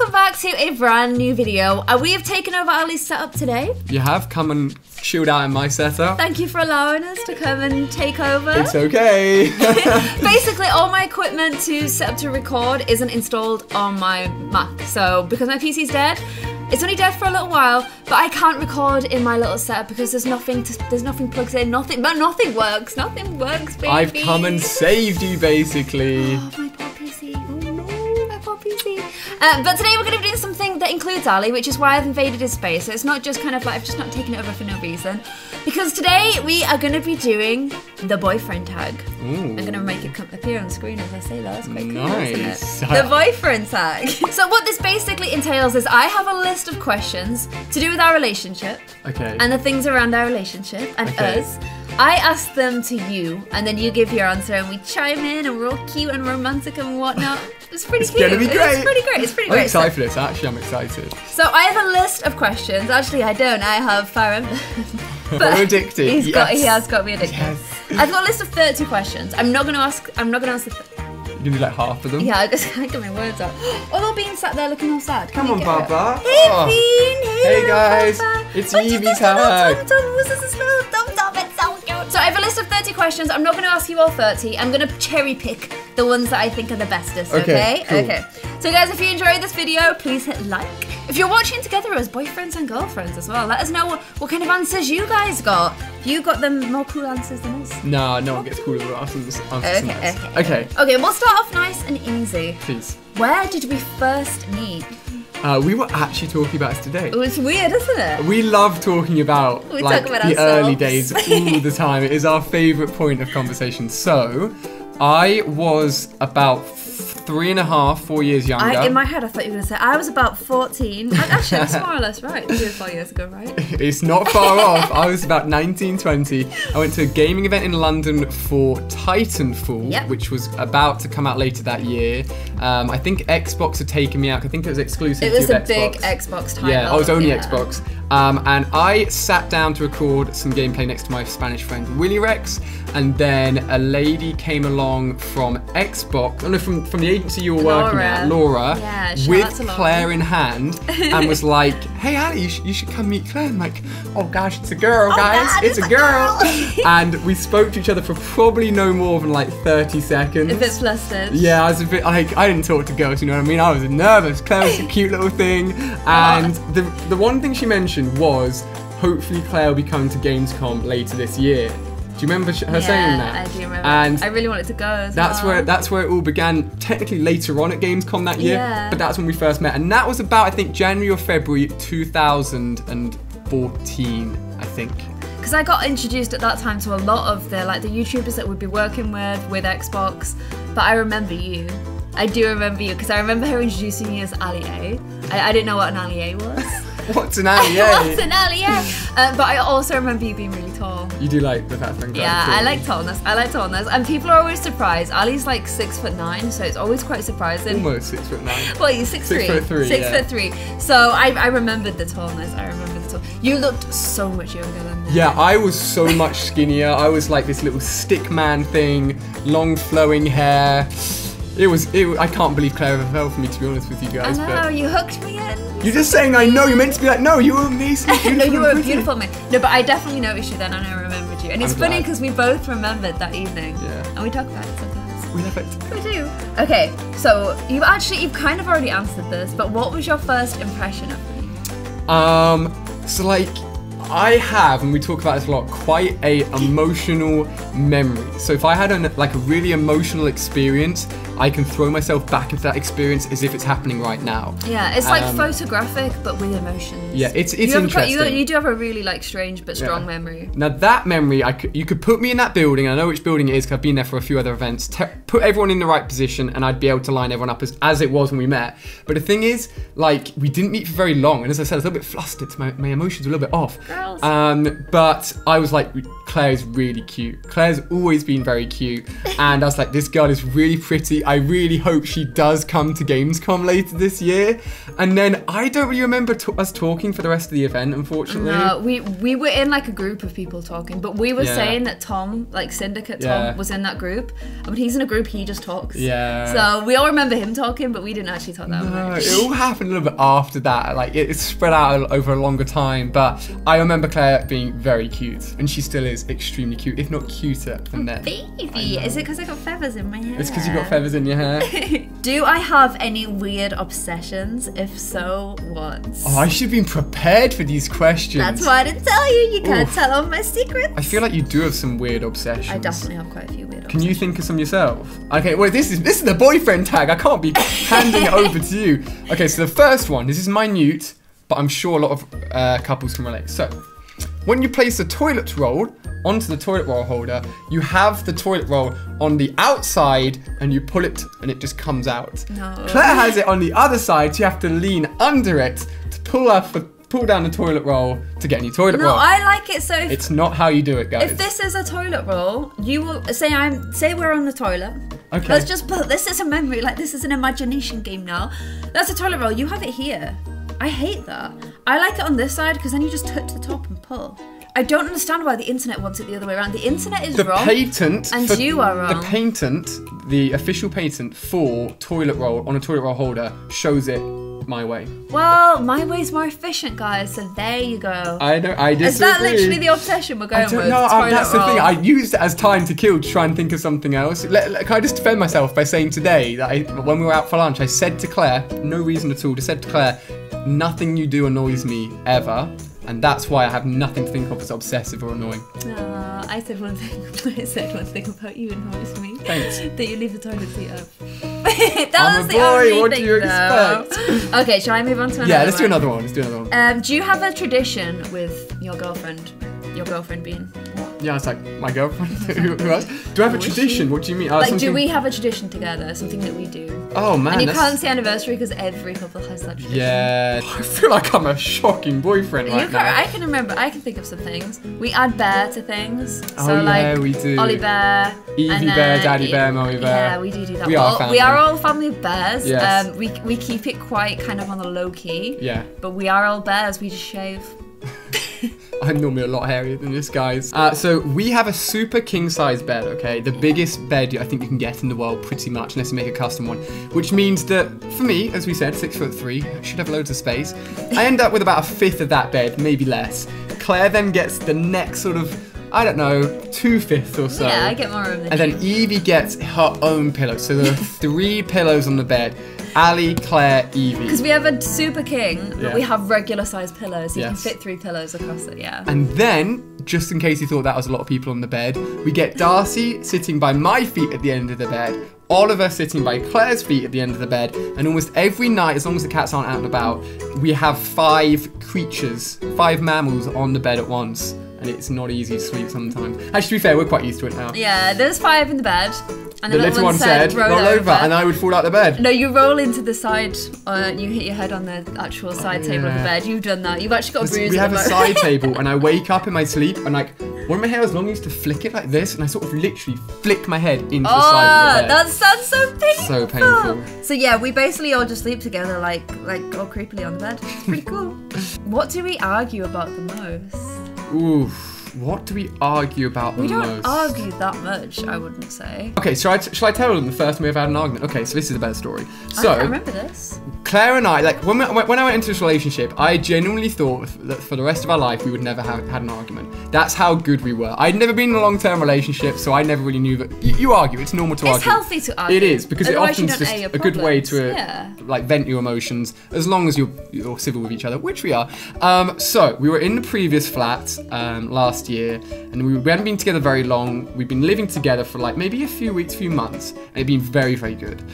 welcome back to a brand new video. We have taken over Ali's setup today. You have come and chilled out in my setup. Thank you for allowing us to come and take over. It's okay. Basically, all my equipment to set up to record isn't installed on my Mac. So, because my PC's dead, it's only dead for a little while, but I can't record in my little setup because there's nothing plugs in, nothing works. Nothing works, baby. I've come and saved you, basically. Oh, my poor PC. Oh no, my poor PC. But today we're going to be doing something that includes Ali, which is why I've invaded his space. So it's not just kind of like I've just not taken it over for no reason. Because today we are going to be doing the boyfriend tag. Ooh. I'm going to make it appear on screen as I say that. That's quite cool, nice. isn't it? The boyfriend tag. So what this basically entails is I have a list of questions to do with our relationship. Okay. And the things around our relationship and us. I ask them to you, and then you give your answer, and we chime in, and we're all cute and romantic and whatnot. It's pretty cute. It's gonna be great. It's pretty great. It's pretty I'm great. excited for this. Actually, I'm excited. So I have a list of questions. Actually, I don't. I have Fire Emblem. We're addicted. He has got me addicted. Yes. I've got a list of 30 questions. I'm not gonna answer. You can do like half of them. Yeah, I just can't get my words out. Oh, they're being sat there looking all sad. Come on, Baba. Hey, Bean. Hey guys. Papa. It's Evie's tag. So I have a list of 30 questions. I'm not going to ask you all 30. I'm going to cherry pick the ones that I think are the bestest, okay? Cool. Okay. So guys, if you enjoyed this video, please hit like. If you're watching together as boyfriends and girlfriends as well, let us know what kind of answers you guys got. You got them more cool answers than us. No one gets cooler with answers. Okay, we'll start off nice and easy. Please. Where did we first meet? We were actually talking about this today. Oh, it's weird, isn't it? We love talking about We like talk about the ourselves. early days all the time. It is our favourite point of conversation. So, I was about 4 years younger. In my head, I thought you were going to say I was about 14. Actually, that's more or less right. 3 or 4 years ago, right? It's not far off. I was about 19, 20. I went to a gaming event in London for Titanfall, which was about to come out later that year. I think Xbox had taken me out. I think it was exclusive to Xbox. It was a big Xbox title. Yeah, I was only Xbox. And I sat down to record some gameplay next to my Spanish friend Willy Rex, and then a lady came along from Xbox, from the agency you were working at, Laura, with Claire in hand, and was like, "Hey Ali, you should come meet Claire." I'm like, "Oh gosh, it's a girl, guys, it's a girl." And we spoke to each other for probably no more than like 30 seconds. A bit flustered. Yeah, I was a bit like, I didn't talk to girls, you know what I mean? I was nervous. Claire was a cute little thing, and the one thing she mentioned was, hopefully Claire will be coming to Gamescom later this year. Do you remember her saying that? I do remember. And I really wanted to go as that's where it all began, technically later on at Gamescom that year, but that's when we first met. And that was about, I think, January or February 2014, I think. Because I got introduced at that time to a lot of the YouTubers that we'd be working with Xbox, but I remember you. I do remember you, because I remember her introducing me as Ali A. I didn't know what an Ali A was. What's an Ali A? What's an Ali A? But I also remember you being really tall. You do like the fact that I like tallness. And people are always surprised. Ali's like 6'9", so it's always quite surprising. Almost 6'9". Well, you're 6'3". 6'3". So I remembered the tallness. You looked so much younger than me. Yeah, I was so much skinnier. I was like this little stick man thing, long flowing hair. I can't believe Claire ever fell for me, to be honest with you guys. I know, you hooked me in. You're just saying I know, you're meant to be like, no, you were amazing. No, you were a beautiful man. No, but I definitely noticed you then, and I remembered you. And it's funny because we both remembered that evening. Yeah. And we talk about it sometimes. We love it. We do. Okay, so you've kind of already answered this, but what was your first impression of me? So like, I have, and we talk about this a lot, quite a emotional memory. So if I had a really emotional experience, I can throw myself back into that experience as if it's happening right now. Yeah, it's like photographic, but with emotions. Yeah, it's interesting. You do have a really strange but strong memory. Now that memory, you could put me in that building. I know which building it is because I've been there for a few other events. Put everyone in the right position, and I'd be able to line everyone up as it was when we met. But the thing is, like, we didn't meet for very long, and as I said, I was a little bit flustered. So my emotions were a little bit off. Girls. But I was like, Claire's really cute. Claire's always been very cute, and I was like, this girl is really pretty. I really hope she does come to Gamescom later this year. And then I don't really remember us talking for the rest of the event, unfortunately. No, we were in like a group of people talking, but we were saying that Tom, like Syndicate Tom, was in that group. And when he's in a group, he just talks. Yeah. So we all remember him talking, but we didn't actually talk that much. It all happened a little bit after that. Like it's spread out over a longer time. But I remember Claire being very cute, and she still is extremely cute, if not cuter than then. Baby, is it because I got feathers in my hair? It's because you got feathers in your hair. Do I have any weird obsessions? If so, what? Oh, I should have been prepared for these questions. That's why I didn't tell you. You can't tell all my secrets. I feel like you do have some weird obsessions. I definitely have quite a few weird obsessions. Can you think of some yourself? Okay, well this is the boyfriend tag. I can't be handing it over to you. Okay, so the first one, this is minute, but I'm sure a lot of couples can relate. So, when you place a toilet roll onto the toilet roll holder, you have the toilet roll on the outside and you pull it and it just comes out. No. Claire has it on the other side, so you have to lean under it to pull down the toilet roll to get any toilet roll. No, I like it so. It's not how you do it, guys. If this is a toilet roll, you will say we're on the toilet. Okay. Let's just put this is a memory, like this is an imagination game now. That's a toilet roll. You have it here. I hate that. I like it on this side because then you just touch the top and pull. I don't understand why the internet wants it the other way around. The internet is wrong. The patent, and you are wrong. The patent, the official patent for toilet roll on a toilet roll holder shows it my way. Well, my way's more efficient, guys. So there you go. I disagree. Is that literally the obsession we're going with? No, that's the thing. I used it as time to kill to try and think of something else. Can I just defend myself by saying today that when we were out for lunch, I said to Claire, no reason at all, just said to Claire, nothing you do annoys me ever. And that's why I have nothing to think of as obsessive or annoying. I said one thing. I said one thing about you annoys me. Thanks. That you leave the toilet seat up. I'm a boy. What do you expect? Okay, shall I move on to another one? Yeah, let's do another one. Let's do another one. Do you have a tradition with your girlfriend? Your girlfriend being what? Yeah, it's like my girlfriend. Who else? Do I have a tradition? What do you mean? Like, do we have a tradition together? Something that we do? Oh man, and you can't say anniversary because every couple has that tradition. Yeah, I feel like I'm a shocking boyfriend right now. I can remember. I can think of some things. We add bear to things. Oh so, yeah, like, we do. Ollie Bear, Evie Bear, Daddy Bear, Mommy Bear. Yeah, we do that. We are family. We are all family of bears. Yes. We keep it quite kind of on the low key. Yeah. But we are all bears. We just shave. I'm normally a lot hairier than this, guys. So we have a super king-size bed, okay? The biggest bed I think you can get in the world, pretty much, unless you make a custom one. Which means that, for me, as we said, 6'3", I should have loads of space. I end up with about a fifth of that bed, maybe less. Claire then gets the next sort of, I don't know, 2/5 or so. Yeah, I get more room than And then Evie gets her own pillow. So there are 3 pillows on the bed. Ali, Claire, Evie. Because we have a super king, but we have regular sized pillows. So you can fit 3 pillows across it, yeah. And then, just in case you thought that was a lot of people on the bed, we get Darcy sitting by my feet at the end of the bed, Oliver sitting by Claire's feet at the end of the bed, and almost every night, as long as the cats aren't out and about, we have 5 creatures, 5 mammals on the bed at once. And it's not easy to sleep sometimes. Actually, to be fair, we're quite used to it now. Yeah, there's 5 in the bed. And the little one said, roll over, and I would fall out the bed. No, you roll into the side, you hit your head on the actual side table of the bed. You've done that. You've actually got a bruise. We have a side table, and I wake up in my sleep, and like, one of my hair as long as to flick it like this, and I sort of literally flick my head into the side of the bed. That sounds so painful. So painful. So yeah, we basically all just sleep together, like all creepily on the bed. It's pretty cool. What do we argue about the most? Oof. What do we argue about the most? We don't argue that much, I wouldn't say. Okay, shall I tell them the first time we ever had an argument? Okay, so this is a better story. So, I remember this. Claire and I, like, when I went into this relationship, I genuinely thought that for the rest of our life, we would never have had an argument. That's how good we were. I'd never been in a long-term relationship, so I never really knew that. You argue, it's normal to argue. It's healthy to argue. It is, because otherwise it often is just a good way to, like, vent your emotions, as long as you're civil with each other, which we are. So, we were in the previous flat last year, and we hadn't been together very long. We'd been living together for like maybe a few weeks, few months, and it'd been very, very good.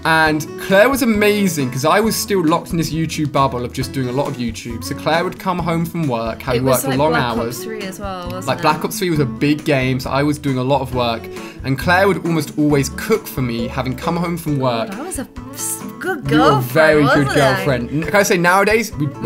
And Claire was amazing because I was still locked in this YouTube bubble of just doing a lot of YouTube. So Claire would come home from work, having worked like long Black hours. Ops 3 as well, wasn't like it? Black Ops 3 was a big game, so I was doing a lot of work. And Claire would almost always cook for me, having come home from work. I was a good girlfriend. You were a very good wasn't girlfriend. Can I say nowadays we dual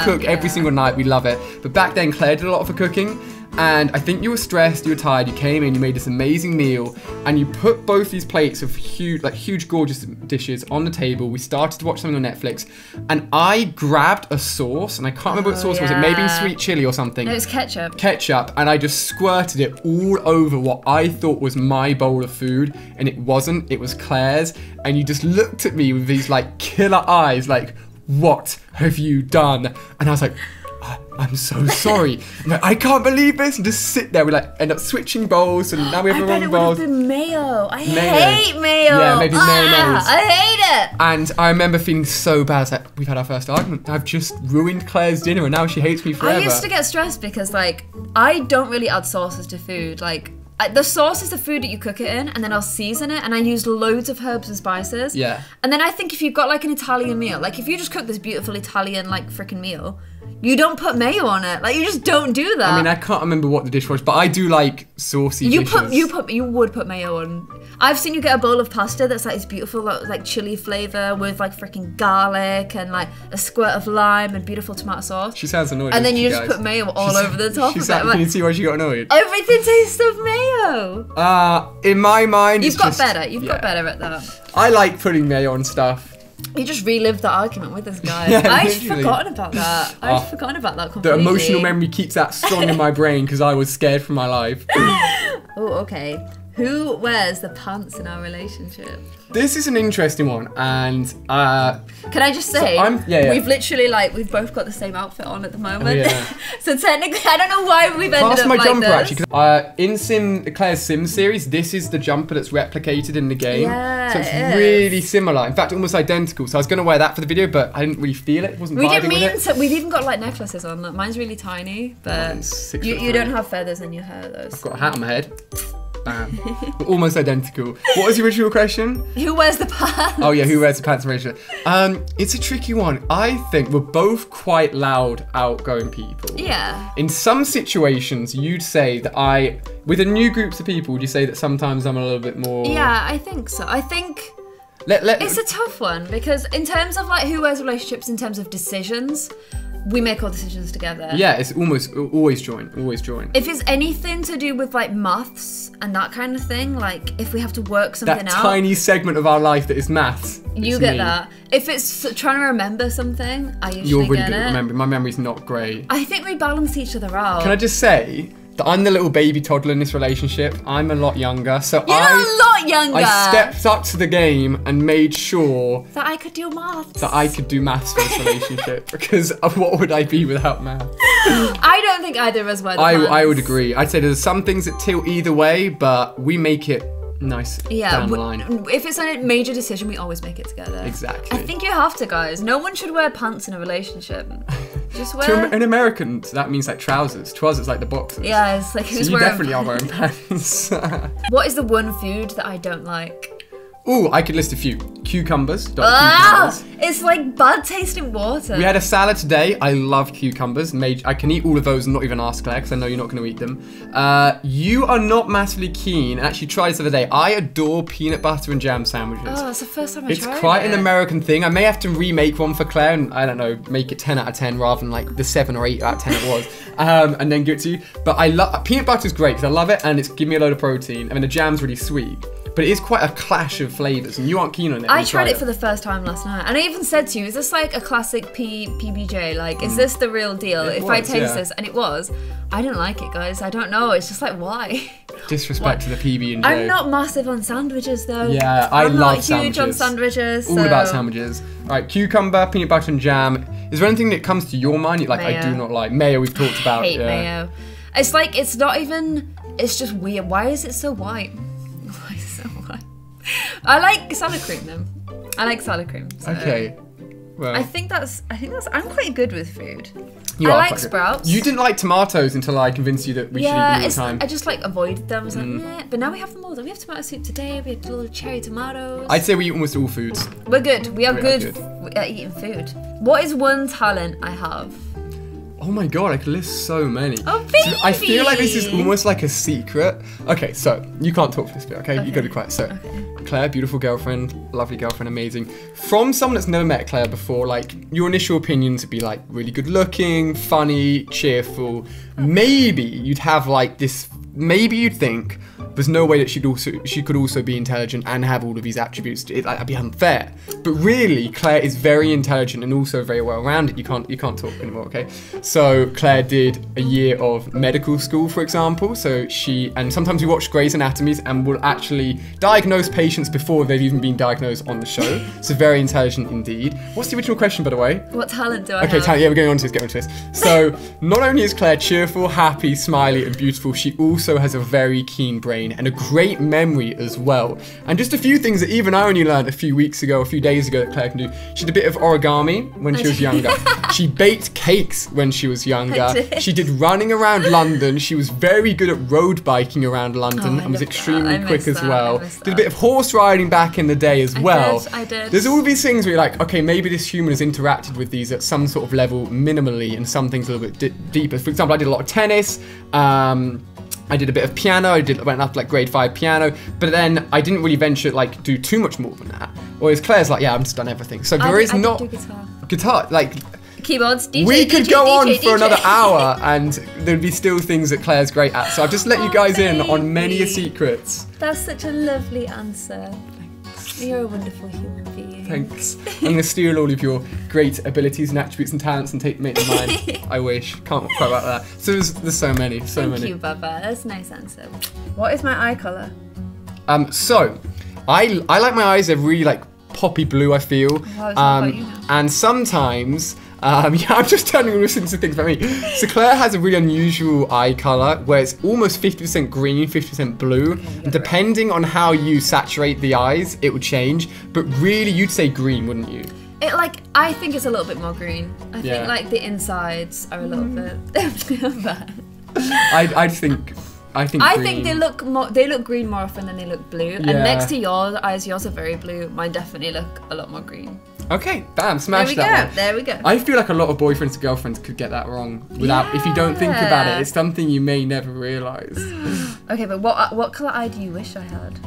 cook share, every single night. We love it. But back then Claire did a lot of the cooking. And I think you were stressed, you were tired, you came in, you made this amazing meal, and you put both these plates of huge, gorgeous dishes on the table. We started to watch something on Netflix, and I grabbed a sauce, and I can't remember what sauce it was. It may have been sweet chili or something. No, it was ketchup. Ketchup, and I just squirted it all over what I thought was my bowl of food, and it wasn't, it was Claire's, and you just looked at me with these like killer eyes, like, what have you done? And I was like, I'm so sorry. Like, I can't believe this. And just sit there. We like end up switching bowls, and now we have the wrong bowls. I bet it would have been mayo. I hate mayo. Yeah, maybe mayonnaise. I hate it. And I remember feeling so bad. It's like, we've had our first argument. I've just ruined Claire's dinner, and now she hates me forever. I used to get stressed because like I don't really add sauces to food. Like the sauce is the food that you cook it in, and then I'll season it, and I use loads of herbs and spices. Yeah. And then I think if you've got like an Italian meal, like if you just cook this beautiful Italian like freaking meal, you don't put mayo on it. Like you just don't do that. I mean, I can't remember what the dish was, but I do like saucy dishes. You would put mayo on. I've seen you get a bowl of pasta that's like this beautiful like chili flavour with like freaking garlic and like a squirt of lime and beautiful tomato sauce. She sounds annoyed. And then you just put mayo all over the top of it. Can you see why she got annoyed? Everything tastes of mayo. In my mind, you've got better. You've got better at that. I like putting mayo on stuff. You just relived the argument with this guy. Yeah, I'd forgotten about that. I'd forgotten about that completely. The emotional memory keeps that strong in my brain because I was scared for my life. Oh, okay. Who wears the pants in our relationship? This is an interesting one, and can I just say, we've literally we've both got the same outfit on at the moment. Oh, yeah. So technically, I don't know why we've ended up my like jumper, this. Actually, in Claire's Sims series, this is the jumper that's replicated in the game. Yeah, so it's really similar. In fact, almost identical. So I was going to wear that for the video, but I didn't really feel it. It wasn't vibing with it. We've even got like necklaces on. Look, mine's really tiny, but you don't have feathers in your hair though. I've got a hat on my head. Bam. We're almost identical. What was the original question? Who wears the pants? Oh yeah, who wears the pants in relationship? It's a tricky one. I think we're both quite loud, outgoing people. Yeah. In some situations, you'd say that with a new groups of people, would you say that sometimes I'm a little bit more... Yeah, I think so. I think... It's a tough one because in terms of like who wears relationships, in terms of decisions, we make all decisions together. Yeah, it's always joint. If it's anything to do with like maths and that kind of thing, like if we have to work something out. That tiny segment of our life that is maths. You get that. If it's trying to remember something, I usually get it. You're really good at remembering. My memory's not great. I think we balance each other out. Can I just say that I'm the little baby toddler in this relationship? I'm a lot younger, so You're a lot younger. I stepped up to the game and made sure that I could do maths. That I could do maths for this relationship, because what would I be without maths? I don't think either of us were. I would agree. I'd say there's some things that tilt either way, but we make it nice down the line. If it's a major decision, we always make it together. Exactly. I think you have to, guys. No one should wear pants in a relationship. Just wear... In Americans, that means like trousers. Trousers like the boxers. Yeah, it's like who's so wearing... you definitely are wearing pants. What is the one food that I don't like? Ooh, I could list a few. Cucumbers. It's like bad tasting water. We had a salad today. I love cucumbers. I can eat all of those and not even ask Claire because I know you're not going to eat them. You are not massively keen. Actually, tried this the other day. I adore peanut butter and jam sandwiches. Oh, it's the first time I tried it. It's quite an American thing. I may have to remake one for Claire and, I don't know, make it 10 out of 10 rather than like the 7 or 8 out of 10 it was. And then give it to you. But I love peanut butter is great because I love it and it's giving me a load of protein. I mean, the jam's really sweet. But it is quite a clash of flavours, and you aren't keen on it. I tried it for the first time last night, and I even said to you, is this like a classic PBJ? Like, is this the real deal? I taste this, and it was, I didn't like it, guys. I don't know. It's just like, why? Disrespect to the PB&J. I'm not massive on sandwiches, though. Yeah, I love sandwiches. I'm not huge on sandwiches. All about sandwiches. All right, cucumber, peanut butter, and jam. Is there anything that comes to your mind? Like, mayo. I do not like mayo. We've talked about. I hate mayo. It's like it's not even. It's just weird. Why is it so white? I like salad cream though. I like salad cream. So. Okay. Well, I think that's. I'm quite good with food. I like sprouts. You didn't like tomatoes until I convinced you that we should eat them all the time. I just like avoided them. I was like, nah. But now we have them all. We have tomato soup today. We had little cherry tomatoes. I'd say we eat almost all foods. We're good. We are good at eating food. What is one talent I have? Oh my god, I could list so many. Oh, baby! So I feel like this is almost like a secret. Okay, so you can't talk for this bit, okay? You gotta be quiet. So, Claire, beautiful girlfriend, lovely girlfriend, amazing. From someone that's never met Claire before, like, your initial opinions would be like really good looking, funny, cheerful. Maybe you'd have like this, maybe you'd think there's no way that she could also be intelligent and have all of these attributes. That'd be unfair. But really, Claire is very intelligent and also very well-rounded. You can't talk anymore, okay? So Claire did a year of medical school, for example. So and sometimes we watch Grey's Anatomy and will actually diagnose patients before they've even been diagnosed on the show. So very intelligent indeed. What's the original question, by the way? What talent do I have? Okay, talent. Yeah, we're going on to this. Get on to this. So not only is Claire cheerful, happy, smiley, and beautiful, she also has a very keen brain and a great memory as well. And just a few things that even I only learned a few days ago that Claire can do. She did a bit of origami when she was younger. She baked cakes when she was younger. She did running around London. She was very good at road biking around London and was extremely quick as well. Did a bit of horse riding back in the day as well. I did. There's all these things where you're like, okay, maybe this human has interacted with these at some sort of level minimally and some things a little bit deeper. For example, I did a lot of tennis. I did a bit of piano. Went up to like grade 5 piano, but then I didn't really venture like do too much more than that. Whereas Claire's like, yeah, I've just done everything. So there is not do guitar like keyboards. DJ, we could DJ, go DJ, on DJ. for another hour, and there'd be still things that Claire's great at. So I've just let you guys in on many a secrets. That's such a lovely answer. You're a wonderful human being. Thanks. I'm going to steal all of your great abilities and attributes and talents and make them mine. I wish. Can't quite about that. So there's so many. Thank you, Baba. That's a nice answer. What is my eye colour? So I like my eyes. They're really like poppy blue, I feel. And sometimes yeah, I'm just turning and listening to things about me. So Claire has a really unusual eye colour where it's almost 50% green, 50% blue. And depending on how you saturate the eyes, it would change. But really, you'd say green, wouldn't you? I think it's a little bit more green. I think like the insides are a little bit. I think they look green more often than they look blue. And next to your eyes, yours are very blue. Mine definitely look a lot more green. Okay, bam, smash that one. There we go. I feel like a lot of boyfriends and girlfriends could get that wrong if you don't think about it. It's something you may never realise. Okay, but what colour eye do you wish I had?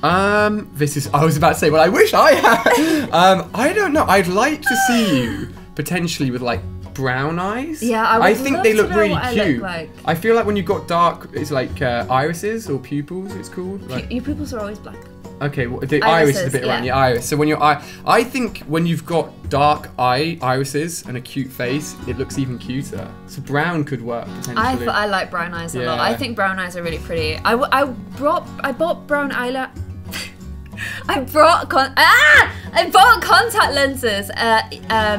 I was about to say, well, I wish I had. I don't know. I'd like to see you potentially with like brown eyes. Yeah, I think they look really cute. Look like. I feel like when you've got dark, it's like irises or pupils. It's called. Like, your pupils are always black. Okay, well, the iris is a bit around the iris. So when your I think when you've got dark irises and a cute face, it looks even cuter. So brown could work potentially. I like brown eyes a lot. I think brown eyes are really pretty. I bought brown eyelash. I bought contact lenses at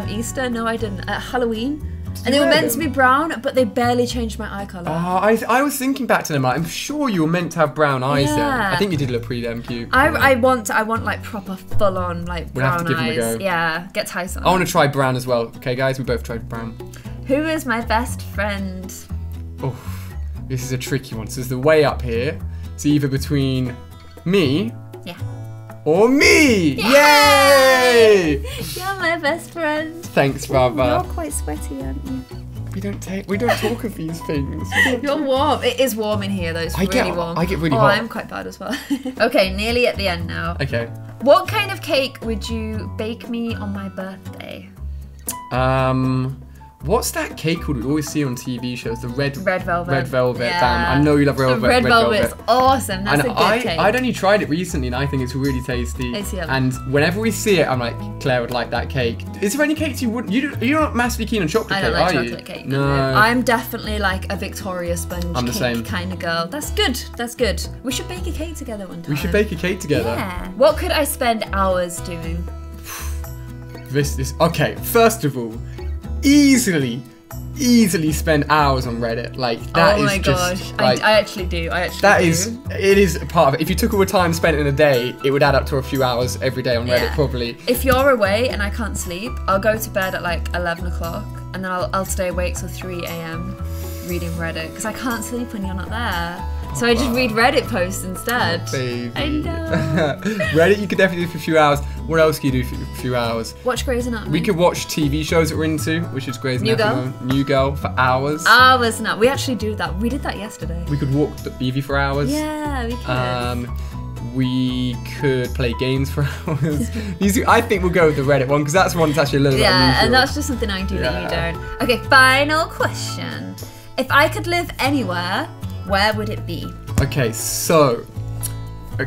Easter. No, I didn't. At Halloween. And they were meant to be brown, but they barely changed my eye colour. I was thinking back to them. Like, I'm sure you were meant to have brown eyes then. I think you did look pretty damn cute. I want like proper full on like brown eyes. We'll have to give them a go. Yeah, get Tyson. I want to try brown as well. Okay, guys, we both tried brown. Who is my best friend? Oh, this is a tricky one. So there's the way up here. It's either between me. Yeah. Or me! Yay! You're my best friend. Thanks, Baba. You're quite sweaty, aren't you? We don't talk of these things. You're warm. It is warm in here though. It's really warm. I get really hot. I'm quite bad as well. Okay, nearly at the end now. Okay. What kind of cake would you bake me on my birthday? What's that cake called we always see on TV shows? The red velvet. Red velvet. Yeah. Damn, I know you love red velvet. Red velvet's awesome. That's a good cake. I'd only tried it recently, and I think it's really tasty. It's yummy. And whenever we see it, I'm like, Claire would like that cake. Is there any cakes you wouldn't? You're not massively keen on chocolate cake, I don't like are chocolate you? cake. No. I'm definitely like a Victoria sponge I'm the cake same. kind of girl. That's good. That's good. We should bake a cake together one time. We should bake a cake together. Yeah. What could I spend hours doing? Okay. First of all, easily spend hours on Reddit. Like that is just. Oh my gosh, I actually do. It is a part of it. If you took all the time spent in a day, it would add up to a few hours every day on Reddit probably. If you're away and I can't sleep, I'll go to bed at like 11 o'clock and then I'll stay awake till 3 a.m. reading Reddit because I can't sleep when you're not there. So I just read Reddit posts instead. Oh, baby. I know. Reddit you could definitely do for a few hours. What else can you do for a few hours? Watch Grey's Anatomy. We could watch TV shows that we're into, which is Grey's Anatomy. New Girl for hours. Hours now. We actually do that. We did that yesterday. We could walk the Evie for hours. Yeah, we could. We could play games for hours. I think we'll go with the Reddit one because that's one that's actually a little bit unusual. And that's just something I do that you don't. Okay, final question. If I could live anywhere, where would it be? Okay, so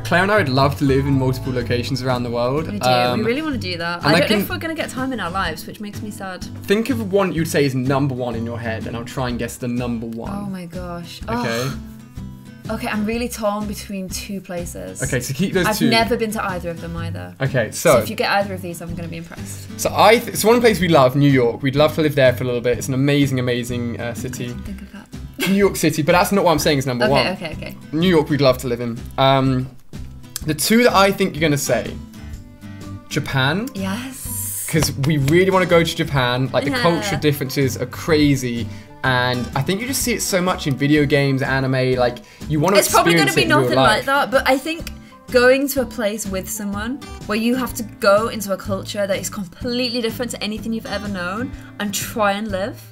Claire and I would love to live in multiple locations around the world. We do. We really want to do that. I don't know if we're going to get time in our lives, which makes me sad. Think of one you'd say is number one in your head, and I'll try and guess the number one. Oh my gosh. Okay. Oh. Okay, I'm really torn between two places. Okay, so keep those two. I've never been to either of them either. Okay, so if you get either of these, I'm going to be impressed. So it's one place we love, New York. We'd love to live there for a little bit. It's an amazing, amazing city. Think of that. New York City, but that's not what I'm saying is number one. Okay. New York, we'd love to live in. The two that I think you're gonna say, Japan. Yes. Because we really want to go to Japan. Like the culture differences are crazy. And I think you just see it so much in video games, anime, like you want to experience it. It's probably going to be in real nothing life. like that, but I think going to a place with someone where you have to go into a culture that is completely different to anything you've ever known and try and live.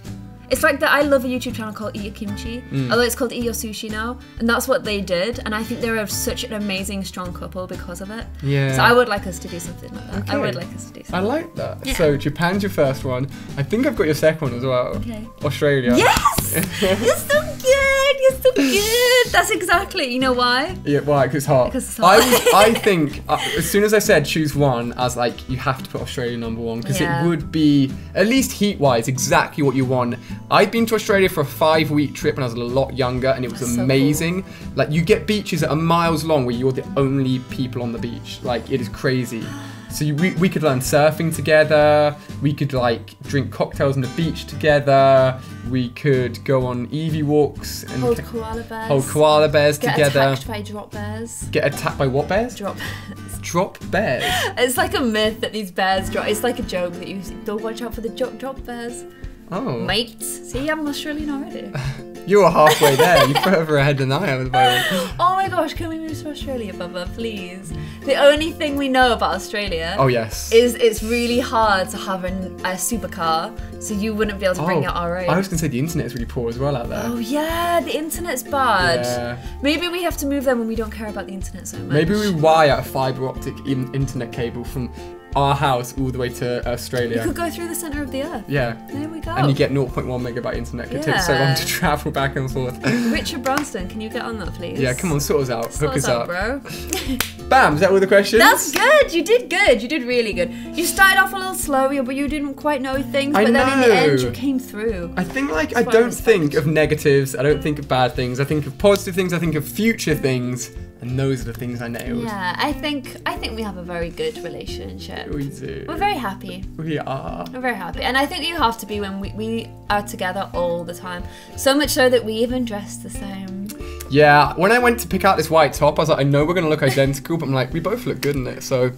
It's like that. I love a YouTube channel called Eat Your Kimchi, although it's called Eat Your Sushi now, and that's what they did. And I think they're such an amazing, strong couple because of it. Yeah. So I would like us to do something like that. Okay. I would like us to do something. I like that. Yeah. So Japan's your first one. I think I've got your second one as well. Okay. Australia. Yes! You're so good! You're so good! That's exactly, you know why? Yeah, why? Because it's hot. Because it's hot. I think, as soon as I said choose one, I was like, you have to put Australia number one, because it would be, at least heat-wise, exactly what you want. I'd been to Australia for a 5-week trip when I was a lot younger, and it was amazing. So cool. Like, you get beaches that are miles long where you're the only people on the beach. Like, it is crazy. So we could learn surfing together, we could like drink cocktails on the beach together, we could go on Eevee walks and hold koala bears. Hold koala bears together. Get attacked by drop bears. Get attacked by what bears? Drop bears. Drop bears? It's like a myth that these bears drop. It's like a joke that you don't watch out for the drop bears. Oh. Mate. See, I'm Australian already. You're halfway there. You're further ahead than I am at the moment. Oh my gosh, can we move to Australia, Bubba, please? The only thing we know about Australia is it's really hard to have a supercar, so you wouldn't be able to bring it our road. I was going to say the internet is really poor as well out there. Oh yeah, the internet's bad. Yeah. Maybe we have to move there when we don't care about the internet so much. Maybe we wire a fibre optic internet cable from our house all the way to Australia. You could go through the centre of the earth. Yeah. There we go. And you get 0.1 megabyte internet. It takes so long to travel back and forth. Richard Branston, can you get on that, please? Yeah, come on, sort us out. Hook us up, bro. Bam, is that all the questions? That's good. You did good. You did really good. You started off a little slower, but you didn't quite know things. But then in the end, you came through. I think I don't think of negatives. I don't think of bad things. I think of positive things. I think of future things. And those are the things I nailed. Yeah, I think we have a very good relationship. We do. We're very happy. We are. We're very happy. And I think you have to be when we are together all the time. So much so that we even dress the same. Yeah, when I went to pick out this white top, I was like, I know we're going to look identical, but I'm like, we both look good in it, so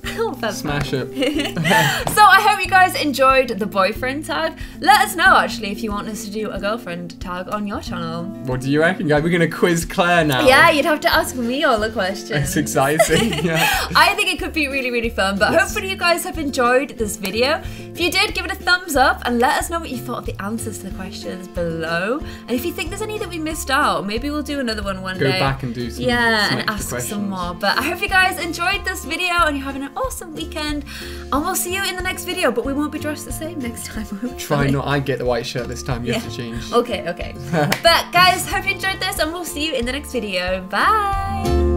smash it. So I hope you guys enjoyed the boyfriend tag. Let us know, actually, if you want us to do a girlfriend tag on your channel. What do you reckon, guys? We're going to quiz Claire now. Yeah, you'd have to ask me all the questions. It's exciting, yeah. I think it could be really, really fun, but hopefully you guys have enjoyed this video. If you did, give it a thumbs up and let us know what you thought of the answers to the questions below. And if you think there's any that we missed out, maybe we'll do another one day. Go back and do some and ask some more. But I hope you guys enjoyed this video and you're having an awesome weekend. And we'll see you in the next video, but we won't be dressed the same next time. Try not, I get the white shirt this time, you have to change. Okay. But guys, hope you enjoyed this and we'll see you in the next video. Bye!